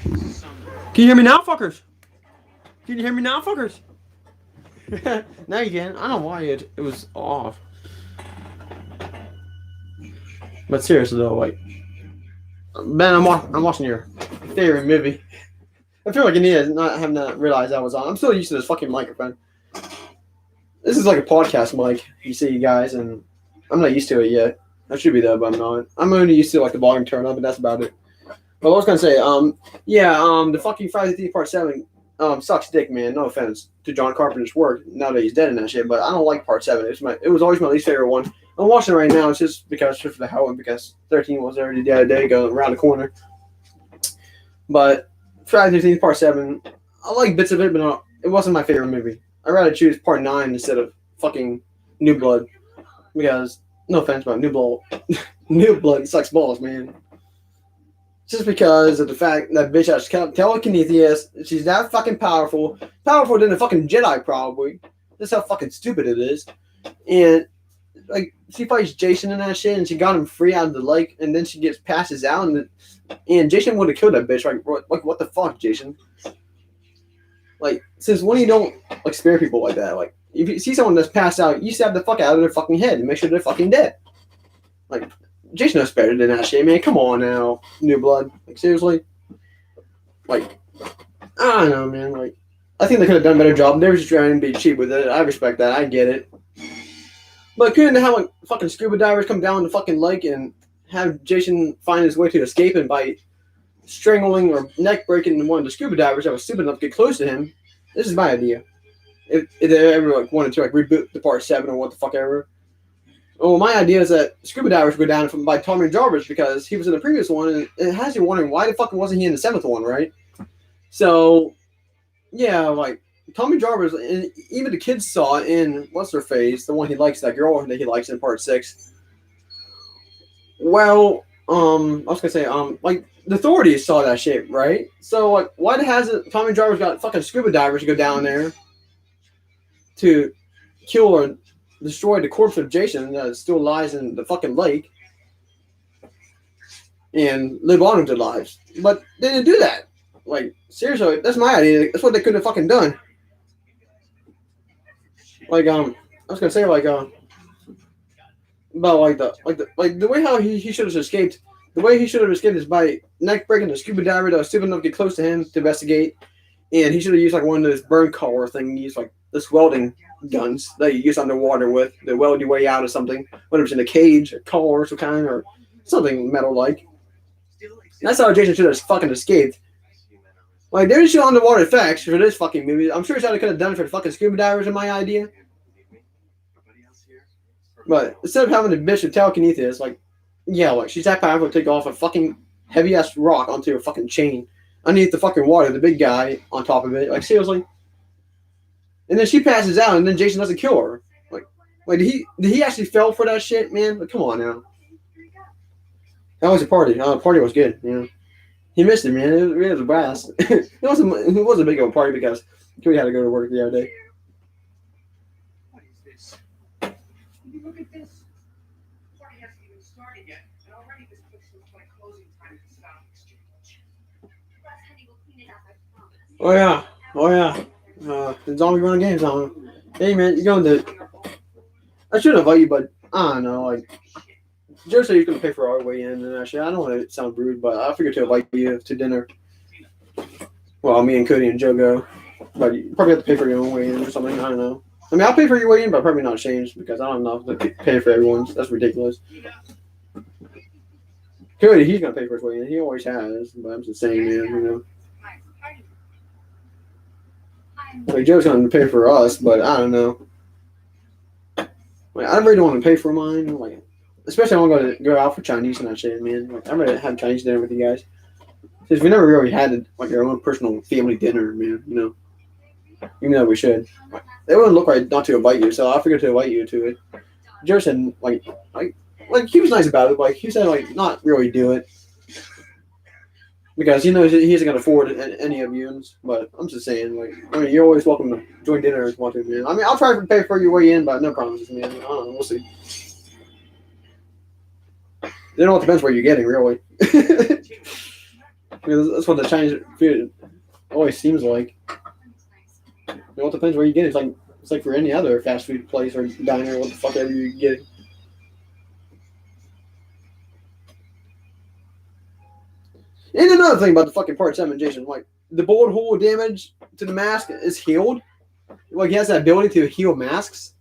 Can you hear me now, fuckers? Can you hear me now, fuckers? Now you can. I don't know why it was off. But seriously though, like Ben, I'm watching your favorite movie. I feel like I need to not having to realize that was on. I'm still used to this fucking microphone. This is like a podcast mic, you see, you guys, and I'm not used to it yet. I should be though, but I'm not. I'm only used to like the volume turn up, but that's about it. But I was gonna say, the fucking Friday the 13th Part 7, sucks dick, man. No offense to John Carpenter's work. Now that he's dead and that shit, but I don't like Part 7. It was always my least favorite one. I'm watching it right now. It's just for the hell of it, because 13 was already the other day, going around the corner. But Friday the 13th Part 7, I like bits of it, but it wasn't my favorite movie. I'd rather choose Part 9 instead of fucking New Blood, because no offense, but New Blood sucks balls, man. Just because of the fact that bitch has telekinesis, she's that fucking powerful than a fucking Jedi probably. That's how fucking stupid it is. And like she fights Jason and that shit, and she got him free out of the lake, and then she passes out, and Jason would have killed that bitch. Like what the fuck, Jason? Like, since when you don't like spare people like that? Like, if you see someone that's passed out, you stab the fuck out of their fucking head and make sure they're fucking dead. Like, Jason knows better than that shit, man. Come on now, New Blood. Like, seriously? Like, I don't know, man. Like, I think they could have done a better job. They were just trying to be cheap with it. I respect that. I get it. But couldn't they have, like, fucking scuba divers come down the fucking lake and have Jason find his way to escape, and by strangling or neck breaking one of the scuba divers that was stupid enough to get close to him? This is my idea. If they ever like wanted to like reboot the Part 7 or what the fuck ever. Well, my idea is that scuba divers go down by Tommy Jarvis, because he was in the previous one, and it has you wondering why the fuck wasn't he in the 7th one, right? So, yeah, like Tommy Jarvis, and even the kids saw in what's her face, the one he likes, that girl that he likes in Part 6. Well, I was gonna say, like the authorities saw that shit, right? So, like, why hasn't Tommy Jarvis got fucking scuba divers to go down there to kill or destroy the corpse of Jason that still lies in the fucking lake and live on into lives? But they didn't do that. Like, seriously, that's my idea. That's what they could have fucking done. Like, I was gonna say, like, about the way how he should have escaped. The way he should have escaped is by neck breaking the scuba diver that was stupid enough to get close to him to investigate, and he should have used like one of those burn collar thingies, like this welding guns that you use underwater with to weld your way out of something, whether it's in a cage, a collar of some kind, or something metal like. That's how Jason should have fucking escaped. Like, there's no underwater effects for this fucking movie. I'm sure they could have done it for the fucking scuba divers, in my idea. But instead of having the bitch with telekinesis, like, yeah, like, she's that powerful to take off a fucking heavy-ass rock onto a fucking chain underneath the fucking water, the big guy on top of it. Like, seriously? And then she passes out, and then Jason doesn't kill her. Like did he actually fell for that shit, man? Like, come on now. That was a party. The party was good, you know. He missed it, man. It was a blast. it wasn't a big of a party because we had to go to work the other day. What is this? Look at this. The party hasn't even started yet, and already this looks like closing time at the stock exchange. Honey, we'll clean it up, I promise. Oh yeah. The zombie running games on. Hey man, you going to? I should invite you, but I don't know. Like, Joe said he's gonna pay for our way in and that shit. I don't want to sound rude, but I figured to invite you to dinner. Well, me and Cody and Joe go, but you probably have to pay for your own way in or something. I don't know. I mean, I'll pay for your way in, but probably not change because I don't know if they pay for everyone's. That's ridiculous. Cody, he's gonna pay for his way in. He always has, but I'm just saying, man. You know. Like, Joe's gonna pay for us, but I don't know. Like, I really don't want to pay for mine. Like, especially when I'm going to go out for Chinese and that shit, man. Like, I'm gonna have Chinese dinner with you guys. Because we never really had like our own personal family dinner, man. You know, even though we should. Like, it wouldn't look right not to invite you, so I figured to invite you to it. Joe said like he was nice about it. Like, he said like not really do it. Because he knows he isn't going to afford any of you. But I'm just saying, like, I mean, you're always welcome to join dinner if you want to, man. I mean, I'll try to pay for your way in, but no promises, man. I don't know. We'll see. It all depends what you're getting, really. Because that's what the Chinese food always seems like. It all depends where you get it. It's like for any other fast food place or diner or what the fuck ever you get. And another thing about the fucking Part 7, Jason, like the bullet hole damage to the mask is healed. Like he has that ability to heal masks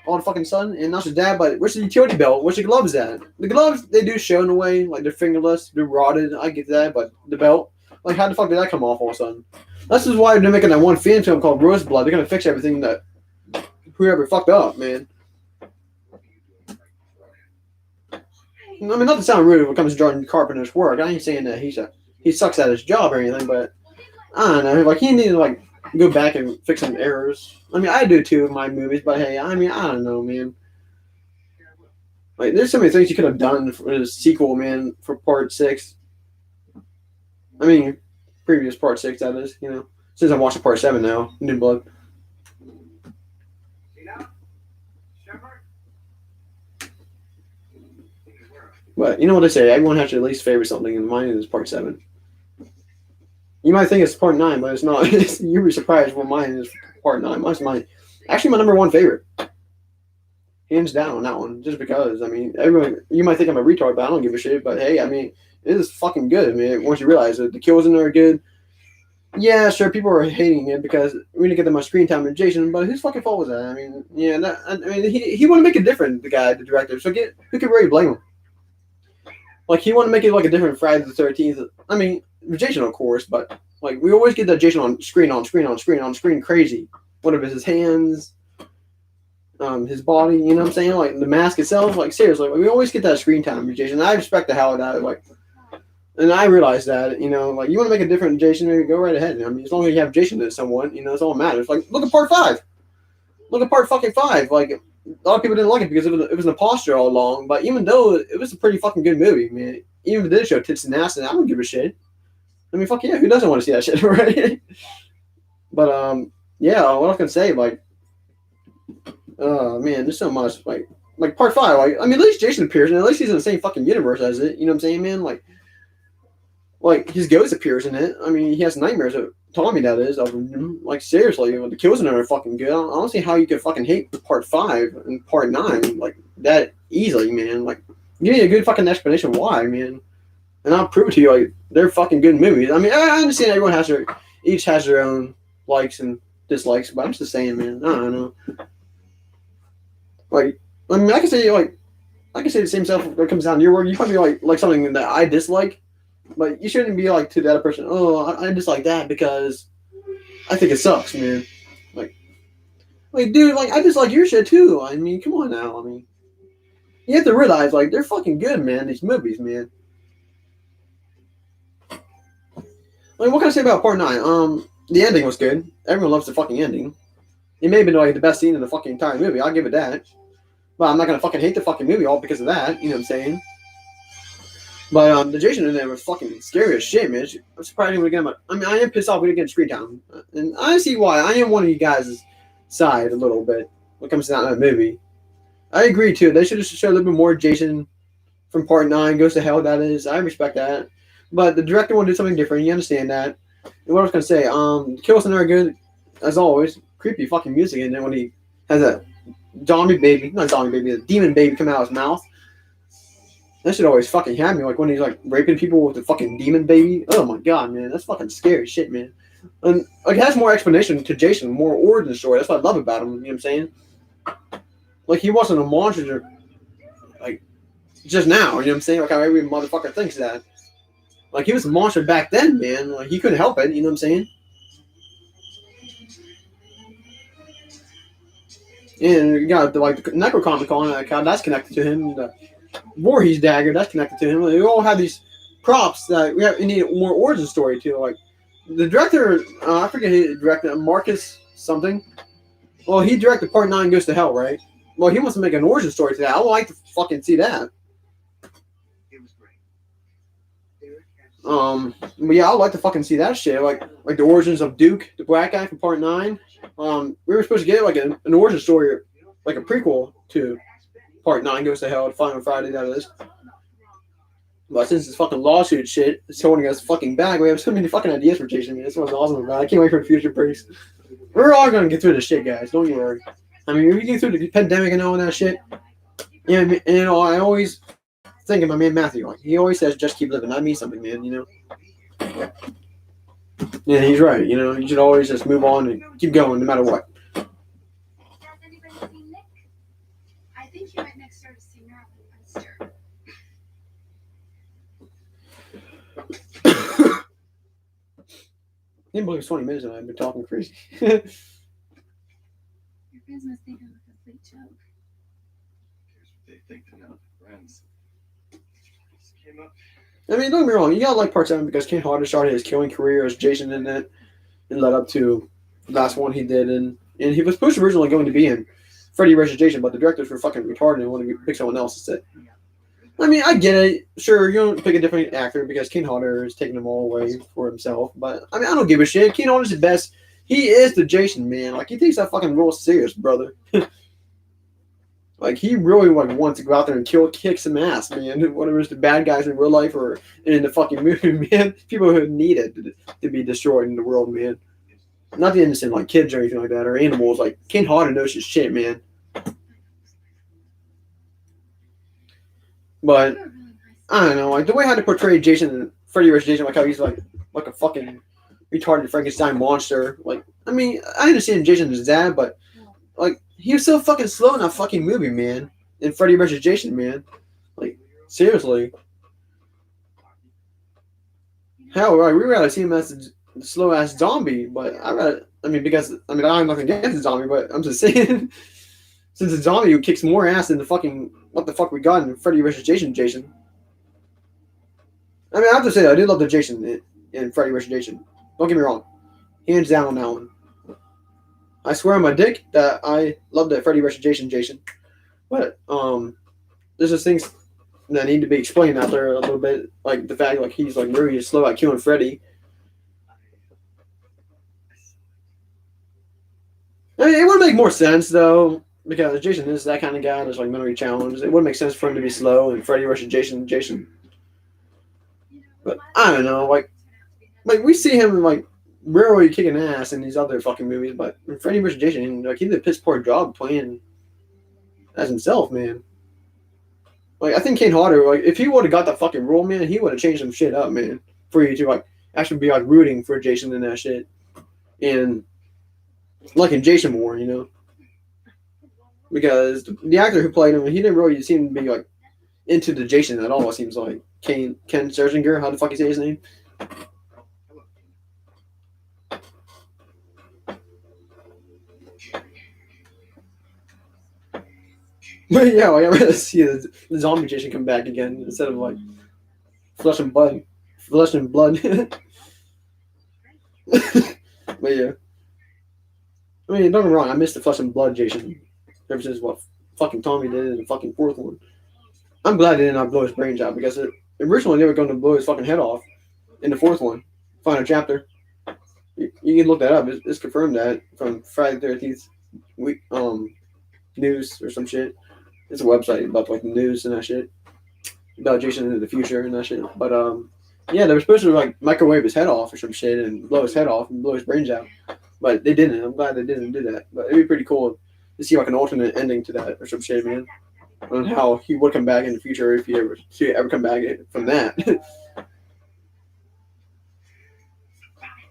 all the fucking sudden, and not just that, but where's the utility belt? Where's the gloves at? The gloves they do show in a way, like they're fingerless, they're rotted. I get that, but the belt, like how the fuck did that come off all of a sudden? This is why they're making that one fan film called Roseblood. They're gonna fix everything that whoever fucked up, man. I mean, not to sound rude when it comes to Jordan Carpenter's work. I ain't saying that he sucks at his job or anything, but I don't know. Like he need to like go back and fix some errors. I mean, I do too in my movies, but hey, I mean, I don't know, man. Like, there's so many things you could have done for the sequel, man, for Part 6. I mean, previous Part 6, that is, you know. Since I'm watching Part 7 now, New Blood. But you know what they say, everyone has to at least favor something, and mine is Part 7. You might think it's Part 9, but it's not. You'd be surprised what mine is Part 9. Actually my number one favorite. Hands down on that one. Just because, I mean, everyone, you might think I'm a retard, but I don't give a shit. But hey, I mean, it is fucking good. I mean, once you realize that the kills in there are good. Yeah, sure, people are hating it because we didn't get that much screen time with Jason, but whose fucking fault was that? I mean, yeah, I mean, he wanted to make it different, the guy, the director. So who could really blame him? Like, he wanted to make it like a different Friday the 13th. I mean, Jason, of course, but like we always get that Jason on screen crazy. Whatever it's his hands, his body, you know what I'm saying? Like the mask itself, like seriously, like, we always get that screen time with Jason. I respect the hell out of that, like, and I realize that, you know, like you want to make a different Jason, go right ahead. I mean, as long as you have Jason as someone, you know, that's all that matters. Like, look at Part 5. Look at Part fucking 5. Like, a lot of people didn't like it because it was an imposter all along. But even though it was a pretty fucking good movie, man, even if it did show tits and ass, and I don't give a shit. I mean, fuck yeah, who doesn't want to see that shit, right? But yeah, what I was gonna say, like, man, there's so much, like Part 5, like, I mean, at least Jason appears, and at least he's in the same fucking universe as it. You know what I'm saying, man? Like his ghost appears in it. I mean, he has nightmares of Tommy, that is, of him. Like, seriously, the kills in it are fucking good. I don't see how you could fucking hate Part 5 and Part 9 like that easily, man. Like, give me a good fucking explanation why, man. And I'll prove it to you, like, they're fucking good movies. I mean, I understand everyone each has their own likes and dislikes, but I'm just saying, man, I don't know. Like, I mean, I can say the same stuff when it comes down to your work. You probably like something that I dislike, but you shouldn't be like to the other person, oh, I dislike that because I think it sucks, man. Like, dude, like, I dislike your shit too. I mean, come on now. I mean, you have to realize, like, they're fucking good, man, these movies, man. Like, what can I say about Part 9? The ending was good. Everyone loves the fucking ending. It may have been like the best scene in the fucking entire movie. I'll give it that. But I'm not gonna fucking hate the fucking movie all because of that. You know what I'm saying? But the Jason in there was fucking scary as shit, man. I'm surprised he would get him. I mean, I am pissed off we didn't get screen time, and I see why. I am one of you guys' side a little bit when it comes to that movie. I agree too. They should have showed a little bit more Jason from Part 9 Goes to Hell. That is, I respect that. But the director wanted to do something different. You understand that? And what I was gonna say, the kills in there are good as always. Creepy fucking music in there when he has a demon baby come out of his mouth. That shit always fucking had me. Like when he's like raping people with the fucking demon baby. Oh my god, man, that's fucking scary shit, man. And like it has more explanation to Jason, more origin story. That's what I love about him. You know what I'm saying? Like he wasn't a monster, like just now. You know what I'm saying? Like how every motherfucker thinks that. Like he was a monster back then, man. Like he couldn't help it. You know what I'm saying? And you got the Necronomicon account that's connected to him. The Voorhees dagger that's connected to him. We all have these props that we need more origin story to. Like the director, I forget who directed Marcus something. Well, he directed Part 9 Goes to Hell, right? Well, he wants to make an origin story to that. I would like to fucking see that. It was great. But yeah, I'd like to fucking see that shit. Like the origins of Duke, the black guy from Part 9. We were supposed to get like an origin story, like a prequel to Part 9 Goes to Hell, the Final Friday, that is. But since this fucking lawsuit shit is holding us fucking back, we have so many fucking ideas for Jason. Man. This one's awesome about it. I can't wait for the future breaks. We're all gonna get through this shit, guys. Don't you worry. I mean, we get through the pandemic and all that shit. Yeah, and, you know, I always think of my man Matthew. Like, he always says, "Just keep living." That means something, man. You know. Yeah, he's right. You know, you should always just move on and keep going, no matter what. Has anybody seen Nick? I think he went next door to see Marilyn Munster. I can't believe it's 20 minutes and I've been talking crazy. Your friends must think I'm a complete joke. They think they're not friends. Just came up. I mean, don't get me wrong. You gotta like part 7 because Ken Hodder started his killing career as Jason in it and led up to the last one he did. And he was supposed to originally going to be in Freddy vs. Jason, but the directors were fucking retarded and wanted to pick someone else instead. I mean, I get it. Sure, you don't pick a different actor because Ken Hodder is taking them all away for himself. But, I mean, I don't give a shit. Ken Hodder's the best. He is the Jason, man. Like, he takes that fucking role serious, brother. Like, he really like wants to go out there and kick some ass, man. Whatever it's the bad guys in real life or in the fucking movie, man. People who need it to be destroyed in the world, man. Not the innocent, like, kids or anything like that, or animals. Like, Ken Hodder knows his shit, man. But I don't know, like the way how they portray Jason and Freddy vs. Jason, like how he's like a fucking retarded Frankenstein monster. Like, I mean, I understand Jason is dad, but like he was so fucking slow in that fucking movie, man. In Freddy vs. Jason, man. Like, seriously. Hell, right, we rather see him as a slow ass zombie, but because I have nothing against the zombie, but I'm just saying since the zombie kicks more ass than the fucking what the fuck we got in Freddy vs. Jason. I mean, I have to say, I do love the Jason in Freddy vs. Jason. Don't get me wrong. Hands down on that one. I swear on my dick that I love that Freddy vs. Jason. But, there's just things that need to be explained out there a little bit. Like, the fact, like, he's, like, really slow at killing Freddy. I mean, it would make more sense, though, because Jason is that kind of guy that's, like, mentally challenged. It would make sense for him to be slow and Freddy vs. Jason. But I don't know, like we see him like really kicking ass in these other fucking movies, but in Freddy vs. Jason, like he did a piss poor job playing as himself, man. Like I think Kane Hodder, like if he would have got that fucking role, man, he would have changed some shit up, man, for you to like actually be like rooting for Jason and that shit, and liking Jason more, you know, because the actor who played him, he didn't really seem to be like into the Jason at all. It seems like Ken Scherzinger, how the fuck you say his name? But yeah, like, I'd rather see the zombie Jason come back again instead of like flesh and blood. But yeah, I mean, don't get me wrong, I missed the flesh and blood Jason ever since what fucking Tommy did in the fucking 4th one. I'm glad they did not blow his brains out because originally they were going to blow his fucking head off in the 4th one, final chapter. You can look that up. It's confirmed that from Friday the 13th week news or some shit. It's a website about like the news and that shit about Jason into the future and that shit. But yeah, they were supposed to like microwave his head off or some shit and blow his head off and blow his brains out, but they didn't. I'm glad they didn't do that. But it'd be pretty cool to see like an alternate ending to that or some shit, man. On how he would come back in the future if he ever come back from that.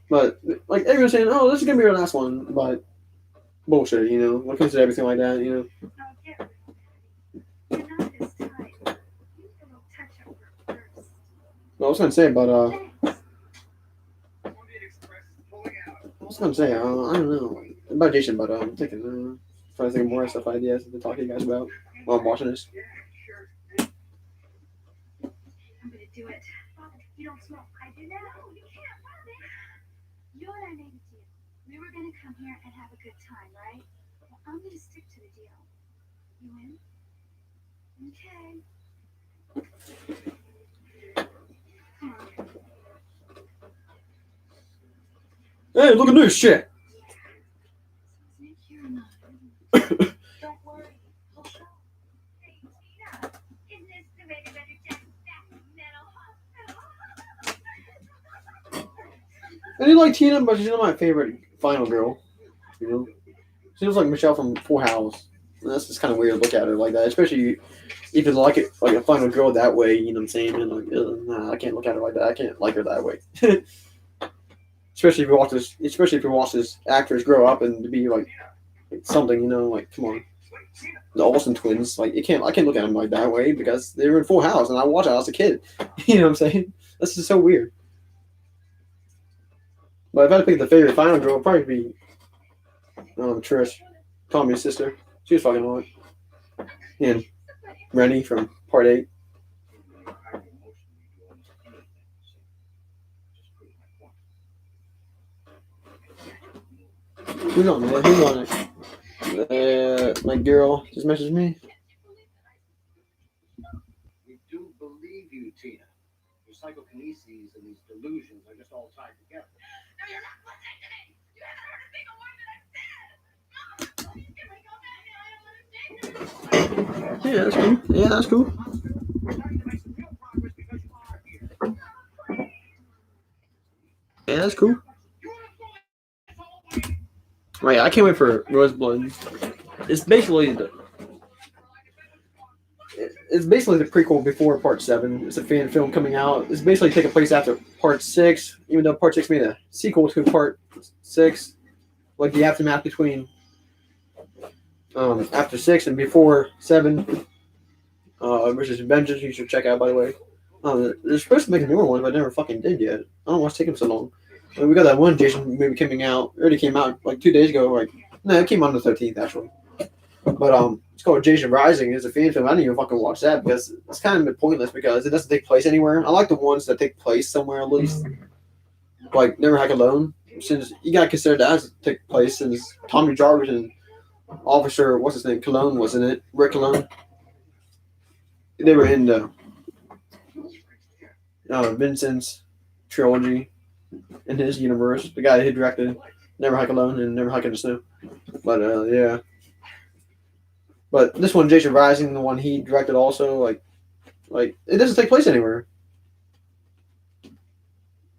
But like everyone's saying, oh, this is gonna be our last one, but bullshit, you know. When it comes to everything like that, you know. Well, I was gonna say, but I don't know about Jason, but I'm thinking, trying to think of more stuff, ideas to talk to you guys about while I'm watching this. I'm gonna do it. You don't smoke. I do now. You can't, Father. You and I made a deal. We were gonna come here and have a good time, right? Well, I'm gonna stick to the deal. You in? Okay. Come on. Hey, look at this shit. Nick, you're not. Don't worry. He'll show. Hey, Tina, isn't this the way to better check back metal I do like Tina, but she's not my favorite final girl. You know, she looks like Michelle from Full House. And that's just kind of weird to look at her like that, especially if you like it like a final girl that way. You know what I'm saying? And like, nah, I can't look at her like that. I can't like her that way. Especially if you watch this actors grow up and to be like something. You know, like come on, the Olsen twins. Like I can't look at them like that way because they were in Full House and I watched it as a kid. You know what I'm saying? That's just so weird. But if I had to pick the favorite final girl, it'd probably be Trish, Tommy's sister. She was fucking hot. And Rennie from Part 8. Who's on it? Who's on it? My girl just messaged me. We do believe you, Tina. Your psychokineses and these delusions are just all tied together. No, you're not listening to me. You haven't heard a single word that I've said. Can we go back now? I don't want to stay here. Yeah, that's cool. Yeah, that's cool. We're starting to make some real progress because you are here. Yeah, that's cool. You want to go this whole way? Right, I can't wait for Roseblood. It's basically the prequel before Part 7. It's a fan film coming out. It's basically taking place after Part 6, even though Part 6 made a sequel to Part 6. Like the aftermath between after 6 and before 7. Versus Vengeance, you should check out, by the way. They're supposed to make a newer one, but never fucking did yet. I don't know what's taking so long. We got that one Jason movie coming out. It already came out like 2 days ago. Like, no, it came out on the 13th, actually. But it's called Jason Rising. It's a fan film. I didn't even fucking watch that because it's kind of pointless because it doesn't take place anywhere. I like the ones that take place somewhere at least. Like Never Hike Alone. Since you gotta consider that as take place since Tommy Jarvis and Officer what's his name? Cologne was in it. Rick Cologne. They were in the Vincent's trilogy in his universe. The guy who directed Never Hike Alone and Never Hike in the Snow. But yeah. But this one, Jason Rising, the one he directed also, like it doesn't take place anywhere.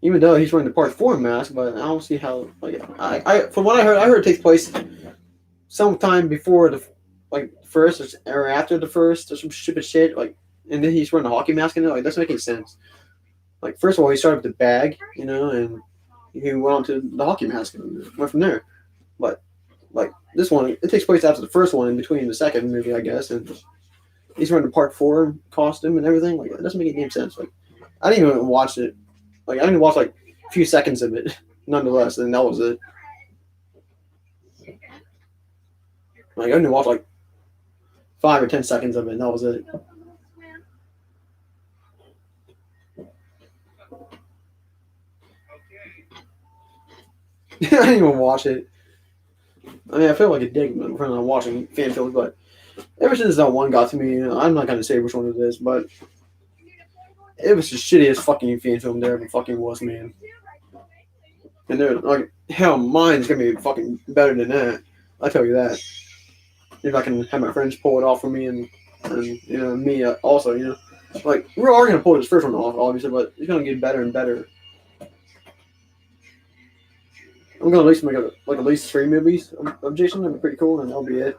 Even though he's wearing the Part 4 mask, but I don't see how. Like, I from what I heard it takes place sometime before the first or after the first or some stupid shit. Like, and then he's wearing a hockey mask and it. Like, doesn't make any sense. Like, first of all, he started with the bag, you know, and he went on to the hockey mask and went from there. But like this one, it takes place after the first one, in between the second movie, I guess, and he's wearing the Part 4 costume and everything. Like, it doesn't make any damn sense. Like, I didn't even watch it. Like, I didn't watch like a few seconds of it, nonetheless, and that was it. Like, I didn't watch like 5 or 10 seconds of it, and that was it. I didn't even watch it. I mean, I feel like a dick when I'm watching fan films, but ever since that one got to me, I'm not going to say which one it is, but it was the shittiest fucking fan film there ever fucking was, man. And they're like, hell, mine's going to be fucking better than that. I tell you that. If I can have my friends pull it off for me and you know, me also, you know. Like, we're all going to pull this first one off, obviously, but it's going to get better and better. I'm gonna at least make at least 3 movies of Jason. That'd be pretty cool, and that'll be it.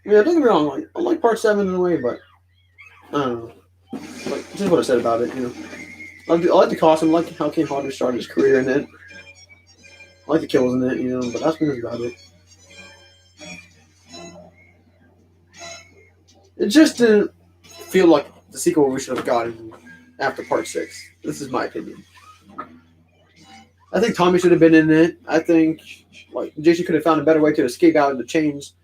Yeah, don't get me wrong. Like, I like Part 7 in a way, but I don't know. Like, just what I said about it, you know. I like the costume. I like how King Hodder started his career in it. I like the kills in it, you know. But that's pretty much about it. It just didn't feel like the sequel we should have gotten after Part 6. This is my opinion. I think Tommy should have been in it. I think like Jason could have found a better way to escape out of the chains.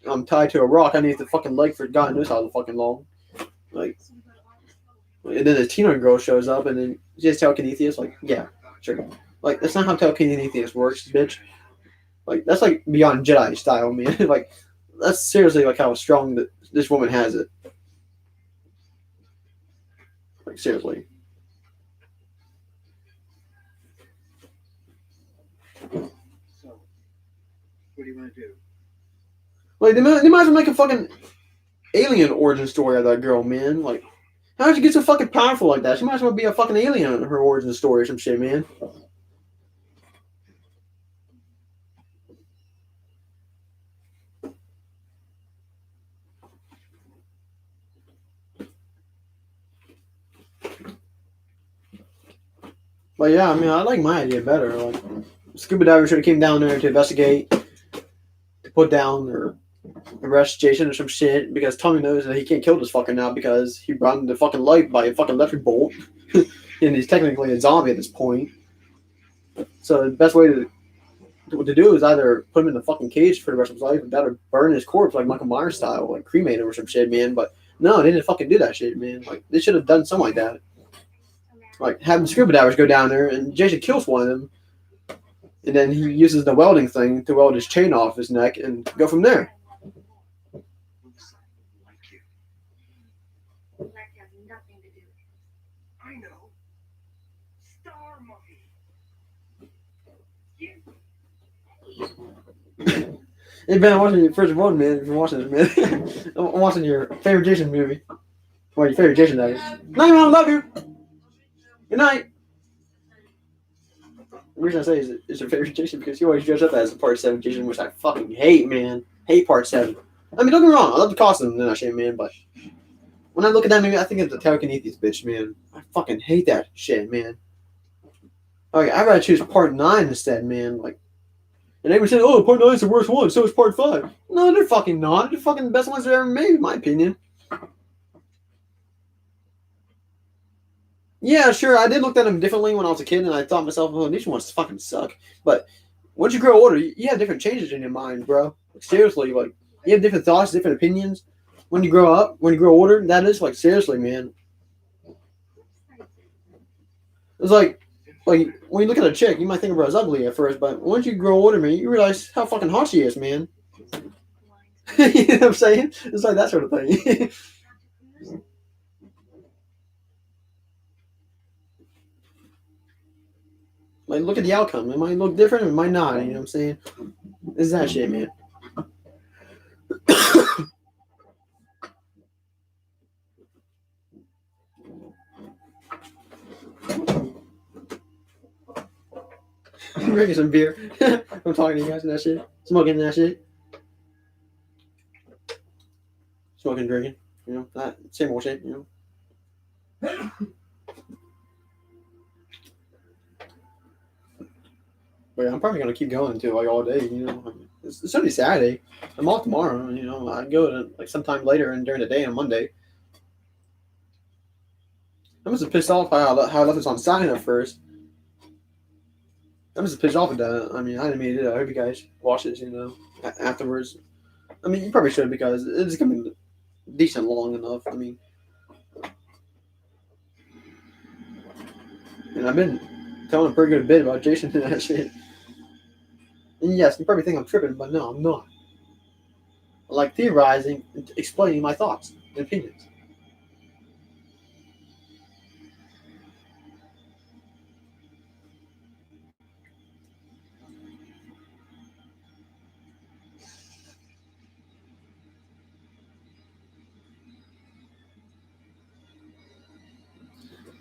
I'm tied to a rock. I need the fucking leg for God knows how fucking long. Like, and then the teenage girl shows up, and then she has telekinesis. Like, yeah, sure. Like, that's not how telekinesis works, bitch. Like, that's like beyond Jedi style, man. Like, that's seriously like how strong this woman has it. Like, seriously. So, what do you want to do? Like, they might as well make a fucking alien origin story of that girl, man. Like, how did she get so fucking powerful like that? She might as well be a fucking alien in her origin story or some shit, man. But yeah, I mean, I like my idea better. Like, scuba divers should have came down there to investigate, to put down or arrest Jason or some shit because Tommy knows that he can't kill this fucker now because he brought him to fucking life by a fucking electric bolt, and he's technically a zombie at this point. So the best way to do is either put him in the fucking cage for the rest of his life, or that or burn his corpse like Michael Myers style, like cremate him or some shit, man. But no, they didn't fucking do that shit, man. Like they should have done something like that. Like having scuba divers go down there and Jason kills one of them, and then he uses the welding thing to weld his chain off his neck and go from there. Looks like you. That has nothing to do with it. I know. Star monkey. You. Hey Ben, I'm watching your first one, man. If you're watching this, man, I'm watching your favorite Jason movie. Or your favorite Jason, that is. Night, Mom. Love you. Good night. The reason I say is your favorite Jason because he always dressed up as a Part 7 Jason, which I fucking hate, man. Hate Part 7. I mean, don't get me wrong. I love the costume and that shit, man. But when I look at that movie, I think it's the telekinesis bitch, man. I fucking hate that shit, man. Okay, I'd rather choose Part 9 instead, man. Like, and everyone said, oh, Part 9 is the worst one, so is Part 5. No, they're fucking not. They're fucking the best ones they've ever made, in my opinion. Yeah, sure, I did look at them differently when I was a kid, and I thought to myself, oh, these ones fucking suck. But once you grow older, you have different changes in your mind, bro. Like, seriously, like, you have different thoughts, different opinions. When you grow up, when you grow older, that is, like, seriously, man. It's like when you look at a chick, you might think of her as ugly at first, but once you grow older, man, you realize how fucking hot she is, man. You know what I'm saying? It's like that sort of thing. Like, look at the outcome. It might look different, it might not. You know what I'm saying? It's that shit, man. Drinking some beer. I'm talking to you guys and that shit. Smoking that shit. Smoking, drinking. You know, that same old shit, you know. But yeah, I'm probably gonna keep going until like all day, you know. It's only Saturday. I'm off tomorrow, you know. I go to like sometime later and during the day on Monday. I'm just pissed off how I left this on sign at first. I'm just pissed off at that. I mean, I didn't mean it. I hope you guys watch this, you know, afterwards. I mean, you probably should because it's gonna be decent long enough. I mean, and I've been telling a pretty good bit about Jason and that shit. And yes, you probably think I'm tripping, but no, I'm not. I like theorizing and explaining my thoughts and opinions.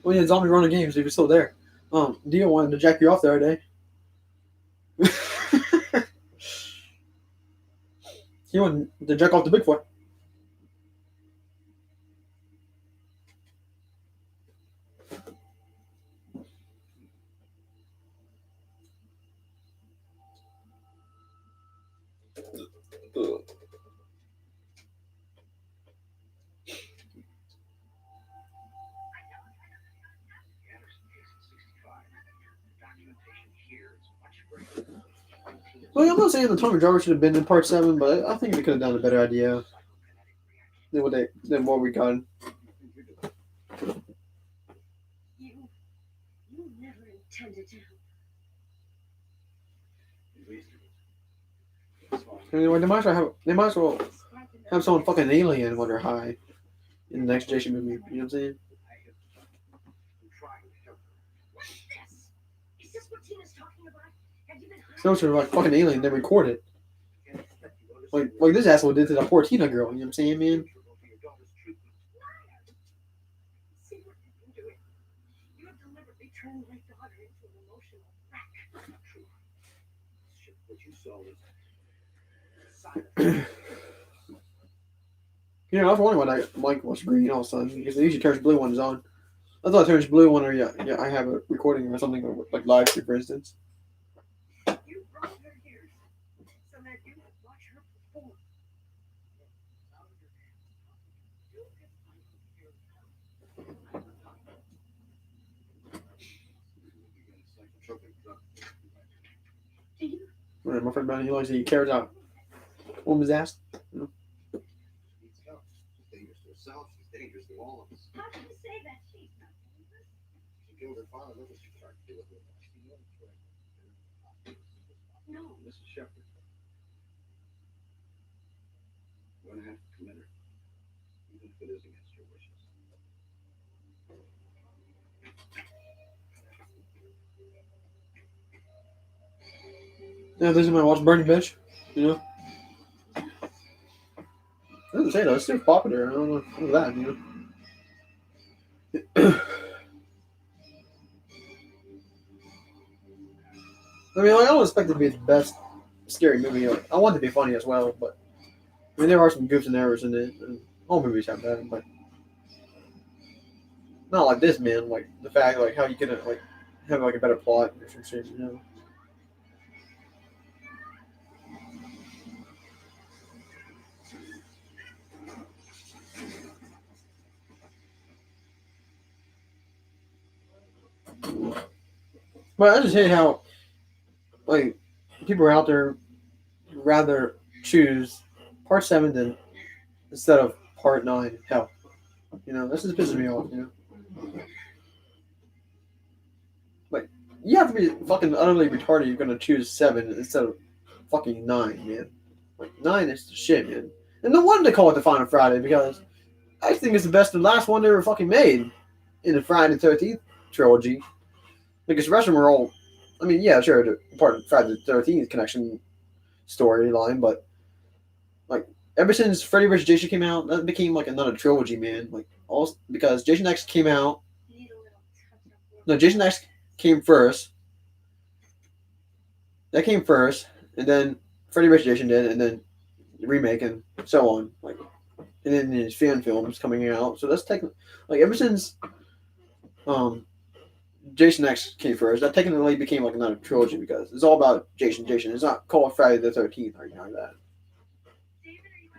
Well, yeah, zombie running games if you're still there. Dio wanted to jack you off the other day. He wanted to jack off the Bigfoot. Well, I'm not saying the Tommy Driver should have been in Part 7, but I think they could have done a better idea than what we got. You never intended to. Anyway, they might as well have someone fucking alien when they're high in the next Jason movie. You know what I'm saying? What's this? Is this what Tina's talking about? Have you been So sort of like fucking alien, they record it. Like this asshole did to that poor Tina girl, you know what I'm saying, man? turned my daughter into an emotional wreck. True. Shit, what you saw was silence. Yeah, I was wondering why that mic was green all of a sudden because it usually turns blue when it's on. I thought it turns blue when I have a recording or something like live stream, for instance. You brought her here so that you would watch her perform. Out of your hands. You can find your Do you? Right, my friend Brandon, he likes to eat carrots out woman's ass. You know? She's dangerous to herself. She's dangerous to all of us. How can you say that she's not dangerous? She killed her father. Look what she tried to do with her. No. Mrs. Shepard. You're going to have to commit her, even if it is against your wishes. Yeah, this is my watch Burning Bitch. You know? It doesn't say though, it's still popular. I don't know what that, you know. I mean, I don't expect it to be the best scary movie. Like, I want it to be funny as well, but I mean, there are some goofs and errors in it, and all movies have that, but not like this, man. Like the fact, like how you could like have like a better plot or some shit, you know. But I just hate how like people are out there rather choose part 7 than instead of part 9. Hell, you know, this is pissing me off. You know, like you have to be fucking utterly retarded. You're gonna choose 7 instead of fucking 9, man. Like 9 is the shit, man. And no wonder they call it the Final Friday because I think it's the best and last one they ever fucking made in the Friday the 13th trilogy. Because the rest of them are all, I mean, yeah, sure, they're part of Friday the 13th connection storyline, but like ever since Freddy vs. Jason came out, that became like another trilogy, man. Like all because Jason X came out. No, Jason X came first. That came first, and then Freddy vs. Jason did, and then the remake and so on. Like, and then his fan films coming out. So that's like ever since Jason X came first, that technically became like another trilogy because it's all about Jason. It's not called Friday the 13th or anything like that. David, are you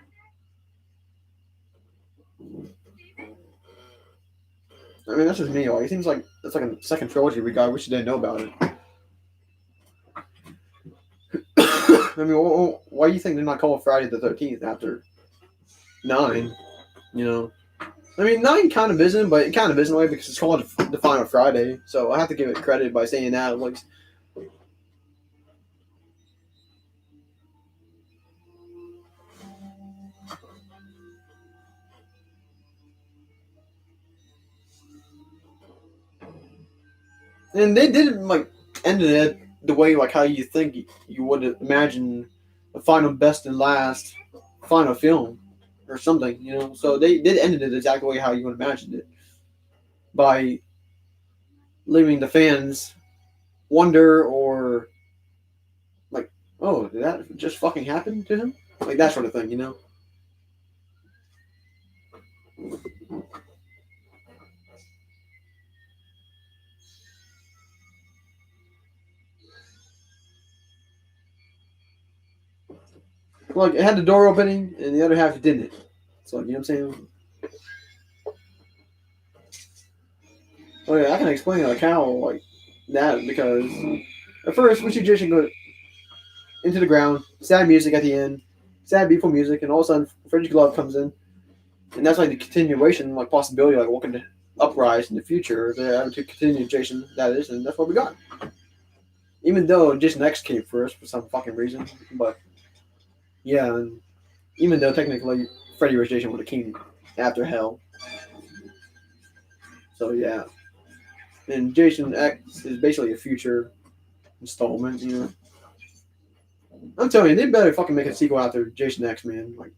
in there? I mean, that's just me. Like, it seems like it's like a second trilogy we got. We should didn't know about it. I mean, why do you think they're not called Friday the 13th after 9? You know, I mean, 9 kind of isn't, but it kind of is in a way because it's called the Final Friday. So I have to give it credit by saying that. Like, and they didn't like ended it the way like how you think you would imagine the final best and last final film or something, you know. So they did end it exactly how you would imagine it by leaving the fans wonder or like, oh, did that just fucking happen to him? Like that sort of thing, you know. Like it had the door opening and the other half didn't. So you know what I'm saying? Oh yeah, I can explain like how like that because at first we see Jason go into the ground, sad music at the end, sad beautiful music, and all of a sudden Freddy's glove comes in, and that's like the continuation, like possibility, like what can uprise in the future, the to continue Jason that is, and that's what we got. Even though Jason X came first for some fucking reason, but yeah, and even though technically Freddy vs. Jason would have came after Hell, so yeah. And Jason X is basically a future installment, you know. I'm telling you, they better fucking make a sequel after Jason X, man. Like,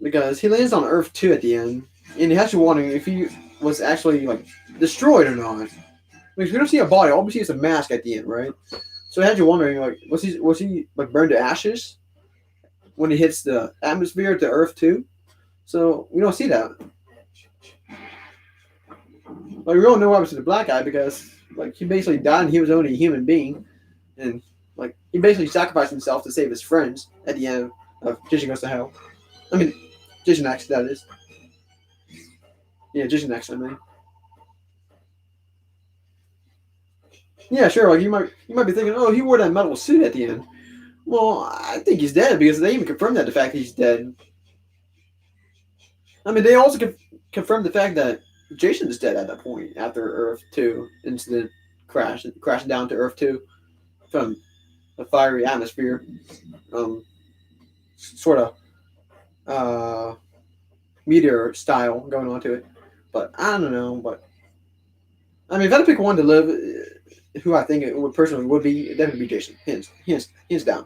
because he lands on Earth 2 at the end, and he has you wondering if he was actually like destroyed or not. Because we don't see a body, all we see is a mask at the end, right? So it had you wondering, like, was he like burned to ashes when he hits the atmosphere to Earth too? So we don't see that. Like we don't know what happened to the black guy because like he basically died and he was only a human being, and like he basically sacrificed himself to save his friends at the end of Jason Goes to Hell. I mean, Jason X, that is. Yeah, Jason X. I mean. Yeah, sure. Like you might be thinking, oh, he wore that metal suit at the end. Well, I think he's dead because they even confirmed that the fact that he's dead. I mean, they also confirmed the fact that Jason is dead at that point after Earth Two incident crashed down to Earth Two from a fiery atmosphere, sort of meteor style going onto it. But I don't know. But I mean, if I had to pick one to live, who I think it would personally would be, it'd definitely be Jason. Hands down.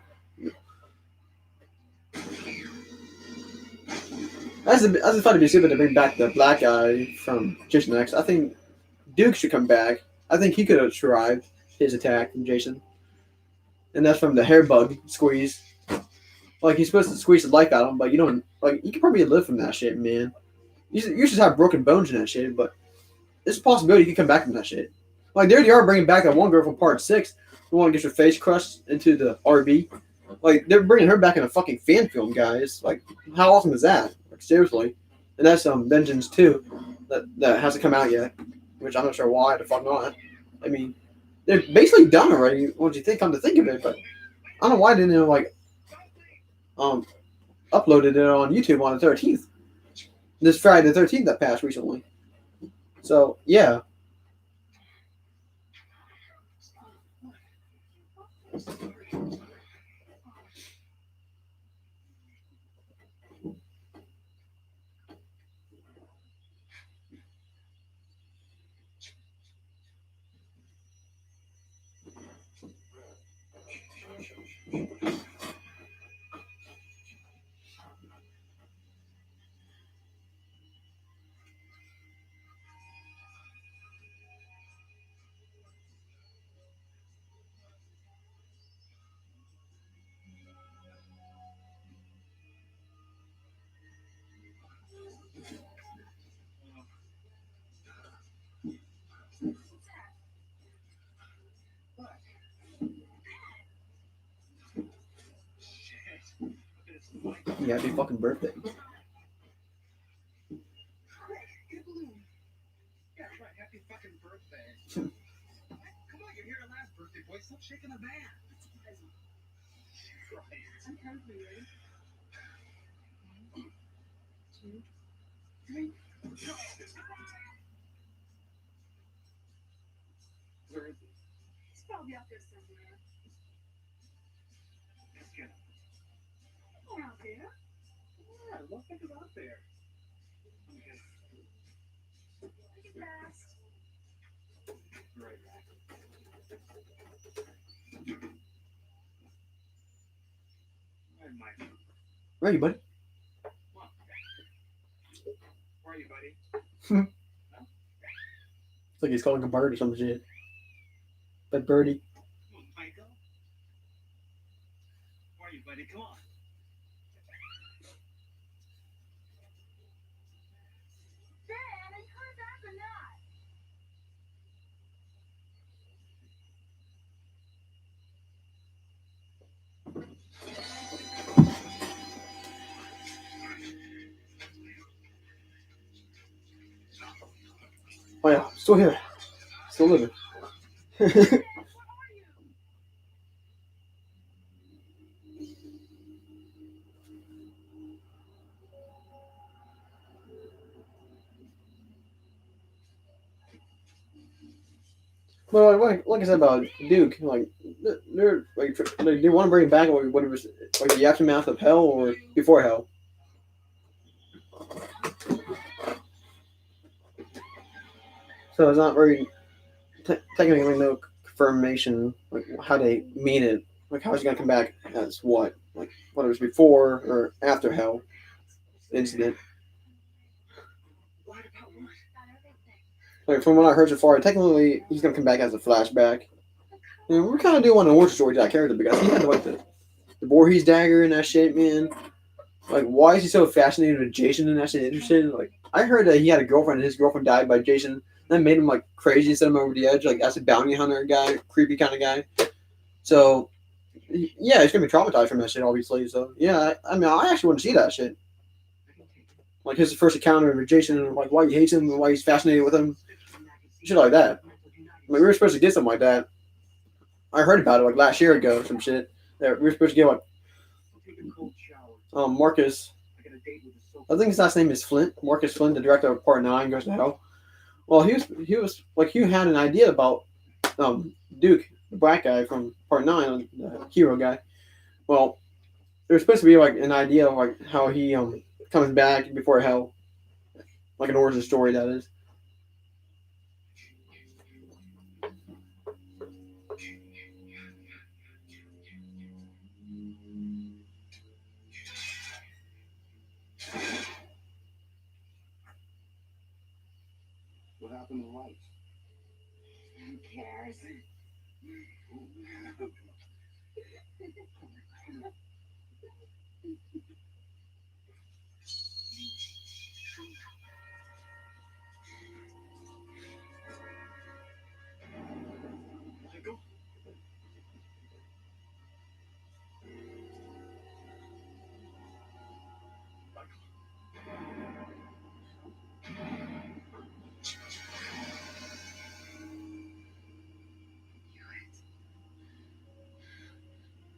As if I'd be stupid to bring back the black guy from Jason X. I think Duke should come back. I think he could have survived his attack from Jason, and that's from the hair bug squeeze. Like he's supposed to squeeze the life out of him, but you don't. Like you could probably live from that shit, man. You should have broken bones in that shit, but there's a possibility you could come back from that shit. Like they already are bringing back that one girl from Part 6, the one who gets her face crushed into the RV. Like they're bringing her back in a fucking fan film, guys. Like how awesome is that? Like seriously, and that's Vengeance 2 that hasn't come out yet, which I'm not sure why the fuck not. I mean, they're basically done already. What you think? Come to think of it, but I don't know why they didn't like uploaded it on YouTube on the 13th. This Friday the 13th that passed recently. So yeah. Yeah, happy fucking birthday. Get a balloon. Yeah, right. Happy fucking birthday. Come on, you're here to last birthday, boy. Stop shaking the van. It's a present. Right. I'm hungry, ready? 1, 2, 3. Where is it? It's probably out there somewhere. Let's get it. Or out there. Yeah, what the fuck is out there? Okay. Look at fast. Right back. Where am I? Where are you, buddy? Come on. Where are you, buddy? It's like he's calling a bird or some shit. But birdie. Come on, Michael. Where are you, buddy? Come on. Dad, are you coming back or not? Oh yeah, still here. Still living. Dad, where are you? Well, like I said about Duke, like they're like they want to bring it back when it was like the aftermath of Hell or before Hell. So it's not very technically no confirmation like how they mean it, like how it's gonna come back as what, like what it was before or after Hell incident. Lied about what? About everything. Like from what I heard so far, technically he's gonna come back as a flashback. And we kind of do want an origin story to that character because he had like the Voorhees dagger and that shit, man. Like, why is he so fascinated with Jason and that shit interested? Like, I heard that he had a girlfriend and his girlfriend died by Jason. That made him like crazy and set him over the edge, like as a bounty hunter guy, creepy kind of guy. So yeah, he's gonna be traumatized from that shit, obviously. So yeah, I mean, I actually want to see that shit. Like his first encounter with Jason and like why he hates him and why he's fascinated with him, shit like that. Like, we were supposed to get something like that. I heard about it like last year ago, some shit. That we were supposed to get like Marcus. I think his last name is Flint. Marcus Flint, the director of Part 9, Goes to Hell. Well, he was like Hugh had an idea about Duke, the black guy from Part 9, the hero guy. Well, there's supposed to be like an idea of like how he comes back before hell, like an origin story that is. What happened to life? Who cares? Michael?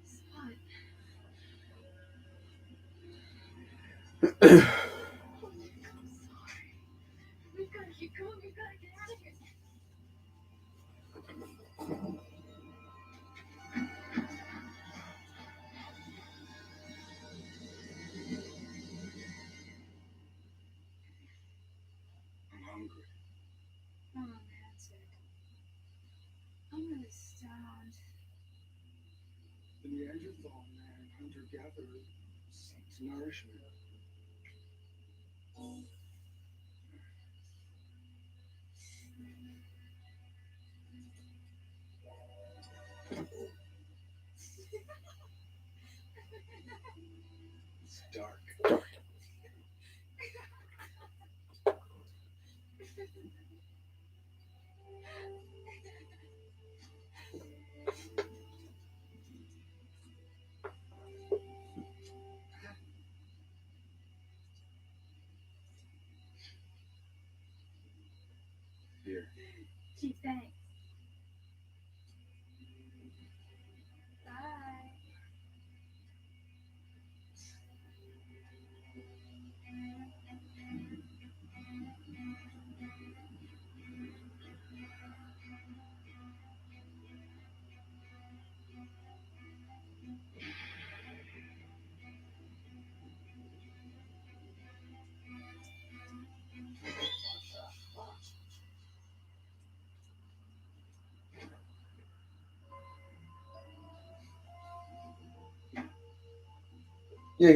Spot. Yeah, I'm sorry. We've got to keep going. We've got to get out of here. I'm hungry. Oh, that's it. I'm really stoned. The Neanderthal man, hunter-gatherer, seeks nourishment. It's dark. Here. Gee, thanks. Bye.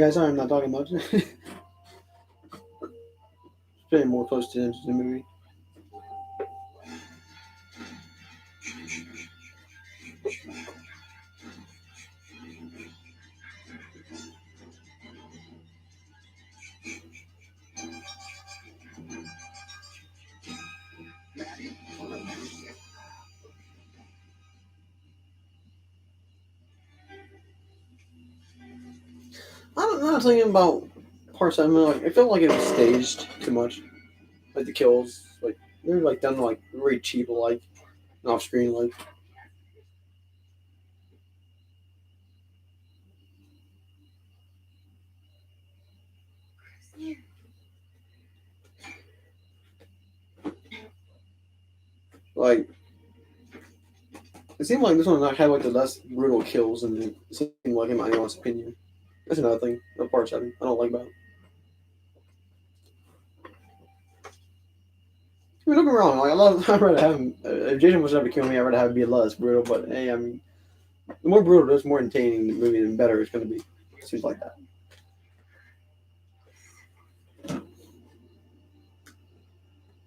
guys, sorry I'm not talking much. It's paying more close attention to the movie. I'm not thinking about Part 7. Like, I felt like it was staged too much. Like the kills, like they were like done like very cheap, like off screen, like. Yeah. Like it seemed like this one had like the less brutal kills, and it seemed like in my honest opinion. That's another thing of Part 7 I don't like about it. I mean, don't get me wrong. Like I love, I'd rather have him. If Jason was ever kill me, I'd rather have him be less brutal. But hey, I mean, the more brutal it is, the more entertaining the movie, and better it's going to be. It seems like that.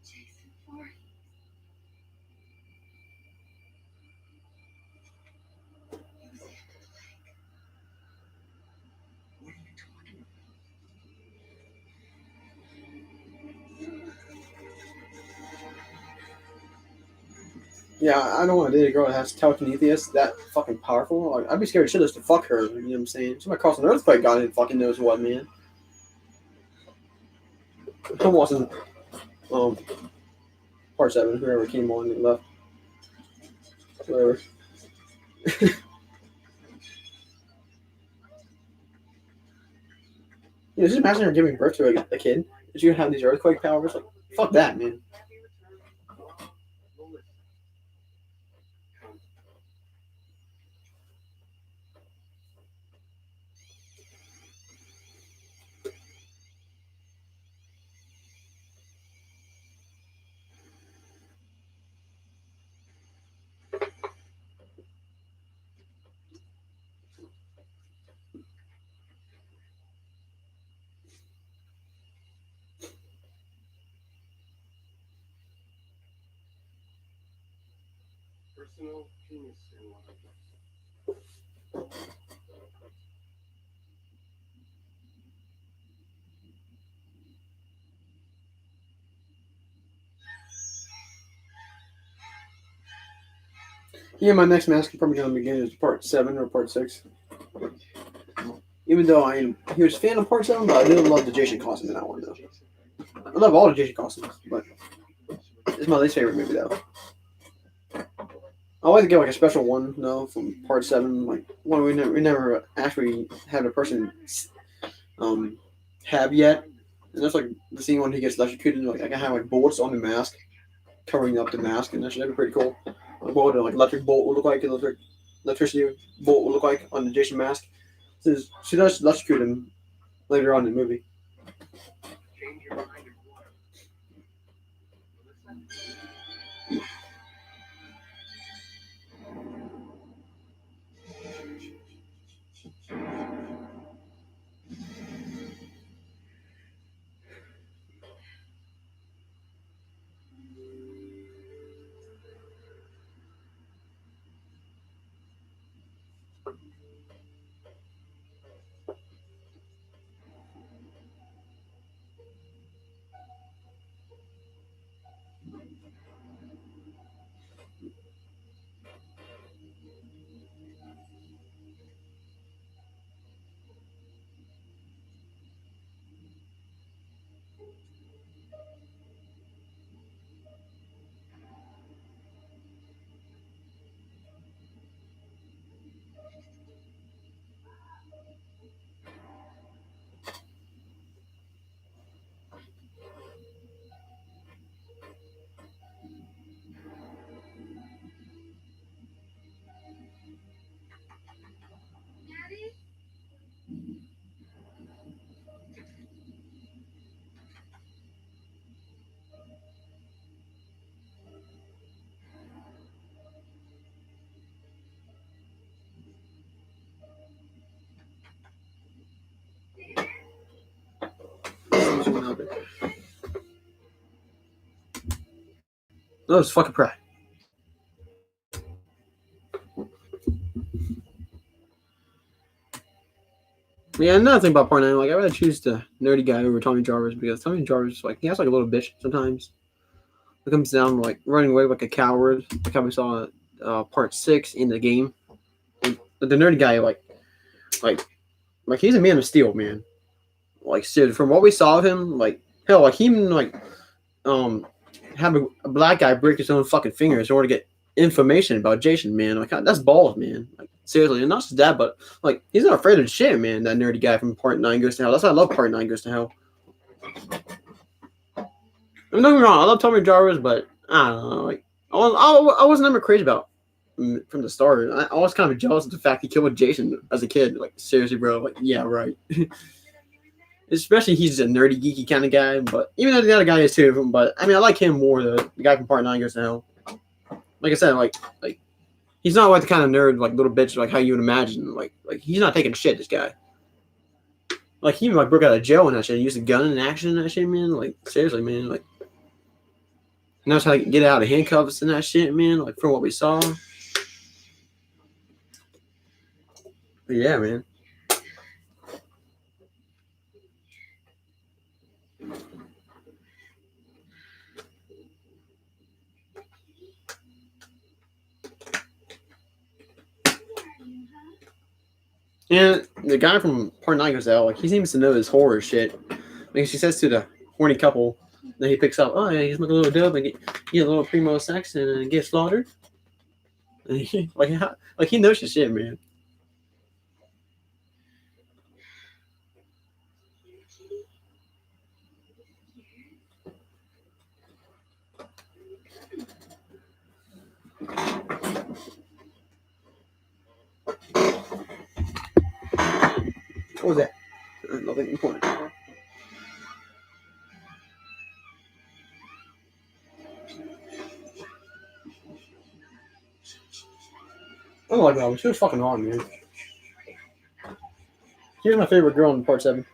Jason Voorhees. Yeah, I don't want to date a girl that has telekinesis that fucking powerful. Like, I'd be scared shitless to fuck her. You know what I'm saying? Somebody caused an earthquake, God didn't fucking knows what, man. I'm watching um part 7. Whoever came on and left, whatever. Just imagine her giving birth to a kid. Is she gonna have these earthquake powers? Like, fuck that, man. Personal penis enlargement. Yeah, my next mask is probably gonna begin is part 7 or part 6. Even though I am a huge fan of part 7, but I did love the Jason costume in that one though. I love all the Jason costumes, but it's my least favorite movie though. I like to get like a special one though from part 7, like one we never actually had a person um have yet. And that's like the scene when he gets electrocuted, like I can have like bullets on the mask, covering up the mask, and that should be pretty cool. Like what would an electric bolt would look like, electricity bolt would look like on the Jason mask. So she does electrocute him later on in the movie. Change your mind and water. No, it's fucking pray. Yeah, another thing about part 9, like I rather choose the nerdy guy over Tommy Jarvis because Tommy Jarvis, like he has like a little bitch sometimes. It comes down like running away like a coward, like how we saw part 6 in the game. But the nerdy guy, like like he's a man of steel, man. Like Sid, from what we saw of him, like hell, like he even like um have a black guy break his own fucking fingers in order to get information about Jason, man. Like that's balls, man. Like seriously, and not just that, but like he's not afraid of shit, man. That nerdy guy from Part 9 Goes to Hell. That's why I love Part 9 Goes to Hell. I mean, don't get me wrong, I love Tommy Jarvis, but I don't know, like I wasn't ever crazy about from the start. I was kind of jealous of the fact he killed Jason as a kid. Like seriously, bro. Like yeah, right. Especially he's a nerdy, geeky kind of guy. But even though the other guy is too, but I mean, I like him more. The guy from Part 9 Goes to Hell. Like I said, like he's not like the kind of nerd, like little bitch, like how you would imagine. Like he's not taking shit. This guy. Like he even like broke out of jail and that shit. He used a gun in action and that shit, man. Like seriously, man. Like he knows how to get out of handcuffs and that shit, man. Like from what we saw. But yeah, man. And the guy from Part 9 goes out, like, he seems to know his horror shit. Like, she says to the horny couple that he picks up, oh, yeah, he's like a little dub and get a little primo sex and get slaughtered. Like, he knows his shit, man. What was that? Nothing important. I don't like that one. She was fucking hard, man. She was my favorite girl in Part 7.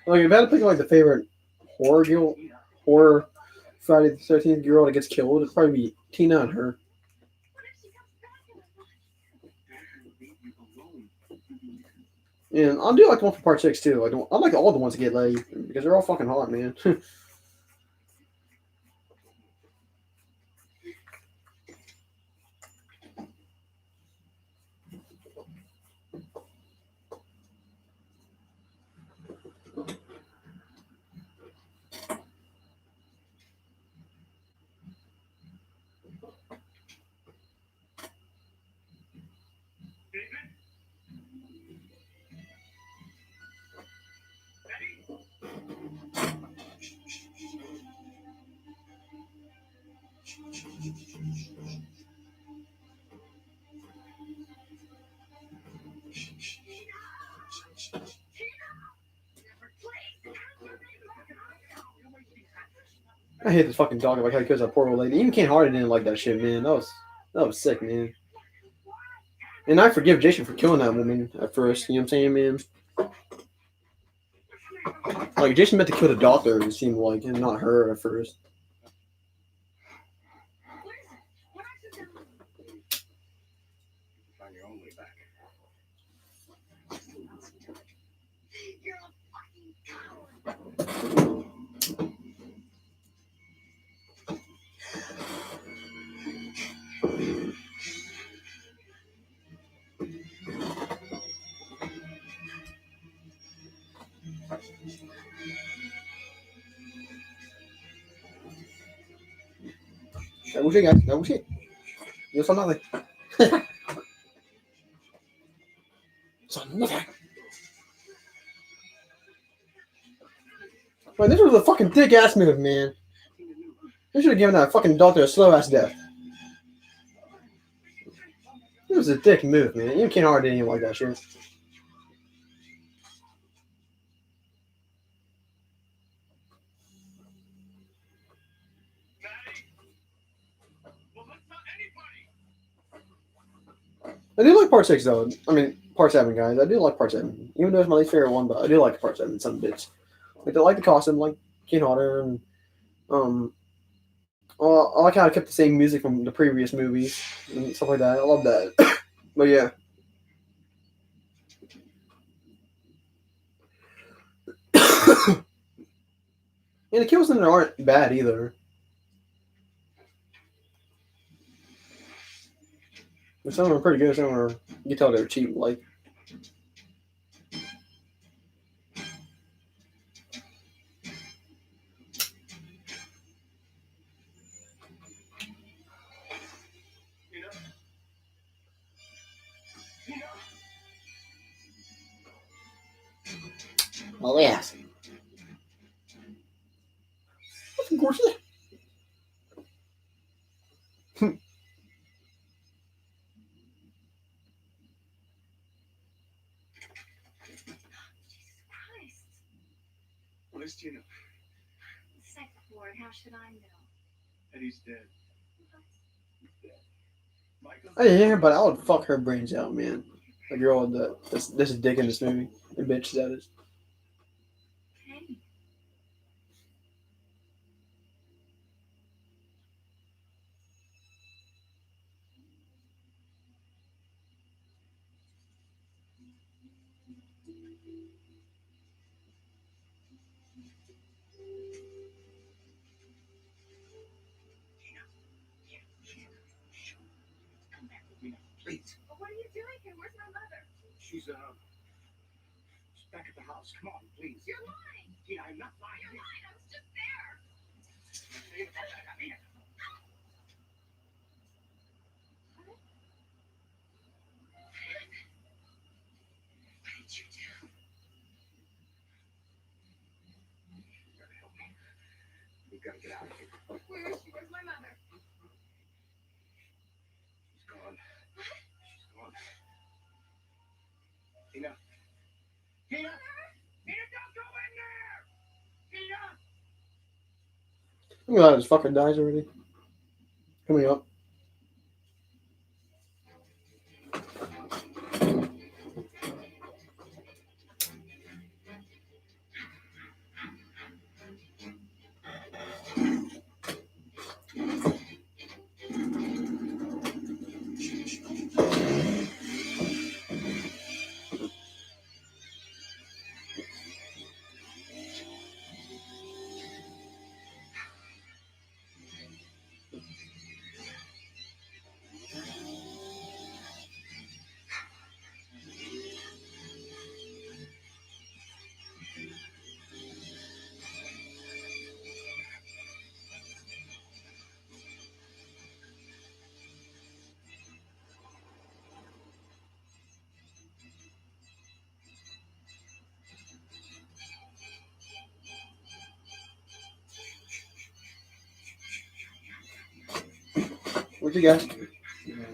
Like, if I had to pick like the favorite horror Friday the 13th girl that gets killed, it'd probably be Tina and her. And I do like the one for Part 6 too. I like all the ones that get laid because they're all fucking hot, man. I hate this fucking dog. Like how he kills that poor old lady. Even Ken Hardy didn't like that shit, man. That was sick, man. And I forgive Jason for killing that woman at first. You know what I'm saying, man? Like Jason meant to kill the doctor. It seemed like, and not her at first. Find your own way back. You're a fucking coward. That was it, guys. That was it. You saw nothing. Saw nothing. Man, this was a fucking dick ass move, man. They should have given that fucking doctor a slow ass death. It was a dick move, man. You can't hardly anything like that shit. I do like Part 6 though. I mean, Part 7, guys. I do like Part 7. Even though it's my least favorite one, but I do like Part 7 some bits. Like I like the costume, like Kane Hodder, and I like how I kept the same music from the previous movies and stuff like that. I love that. But yeah. And the kills in it aren't bad either. But some of them are pretty good. Some of them are, you can tell they're cheap. Like, oh yes. Of course. Christ. What does Tina? Second Lord, how should I know? Eddie's dead. He's dead. Michael's Hey, yeah, but I would fuck her brains out, man. The girl this is dick in this movie. The bitch that is. Okay. She's back at the house. Come on, please. You're lying. Tina, I'm not lying. You're lying. I was just there. I mean it. What did you do? You gotta help me. We gotta get out of here. Where is she? Where's my mother? She's gone. She's gone. Tina. Tina! Tina, don't go in there! Tina! I'm glad his fucker dies already. Coming up. What you got? You?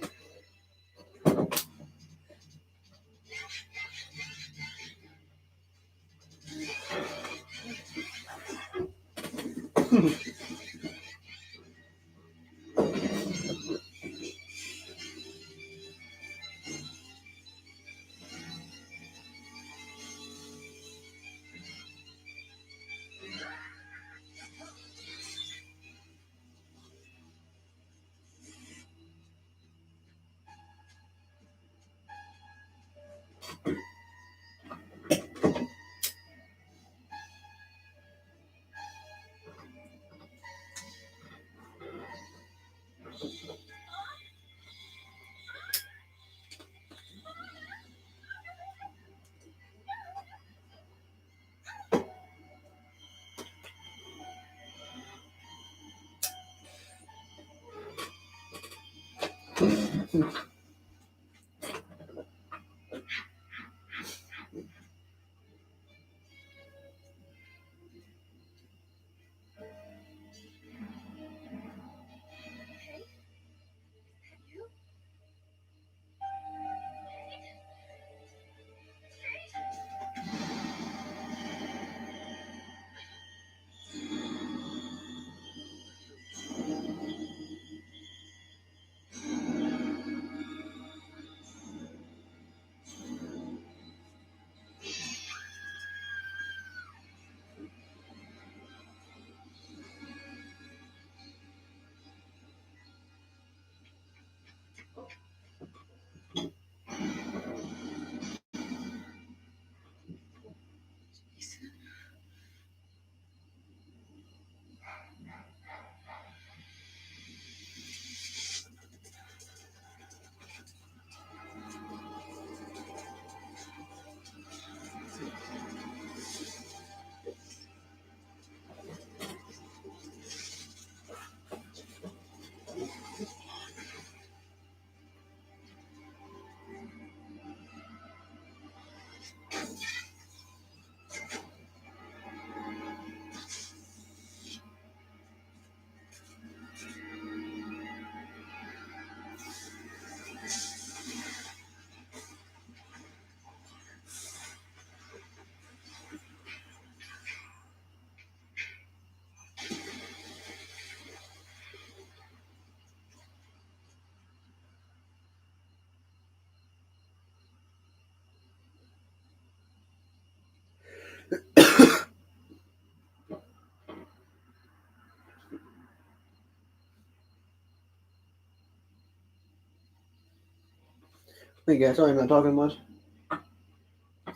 Hey guys, sorry I'm not talking much.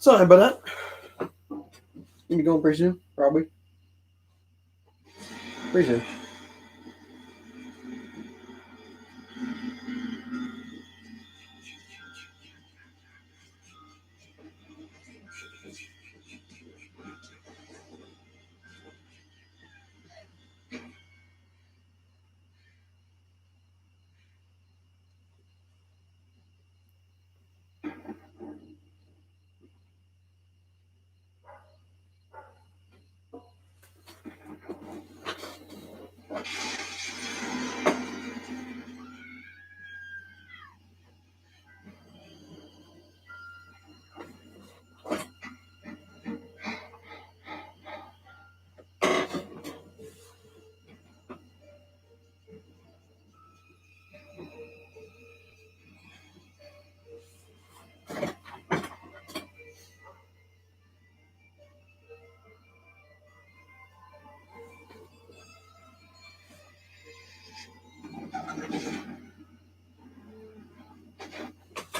Sorry about that. You'll be going pretty soon, probably. Pretty soon.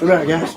All right, guys.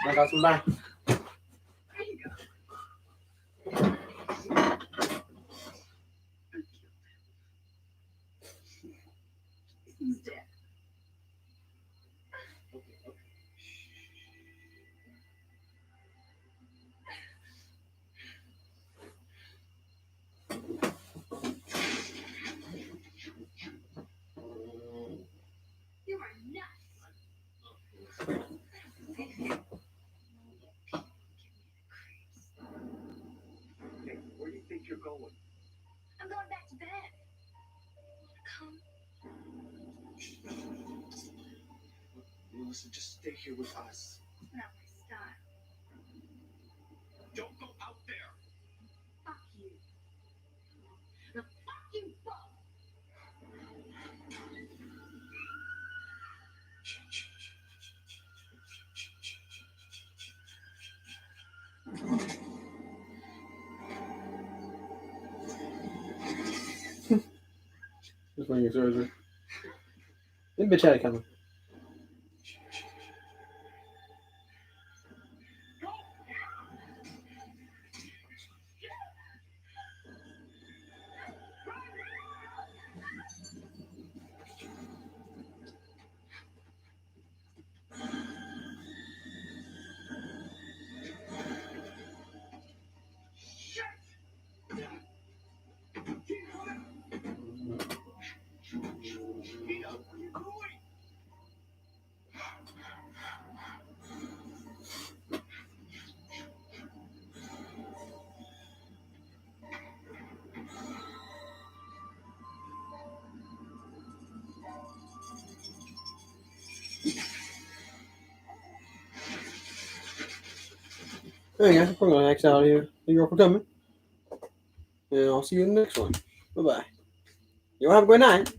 I got some back. He's dead. You are nuts. Hey, where do you think you're going? I'm going back to bed. Come. Melissa, just stay here with us. It's not my style. Don't go out there. Fuck you. Now fuck you both. Just when you surgery. This bitch had it coming. Hey guys, we're going to X out of here. Thank you all for coming. And I'll see you in the next one. Bye bye. You all have a great night.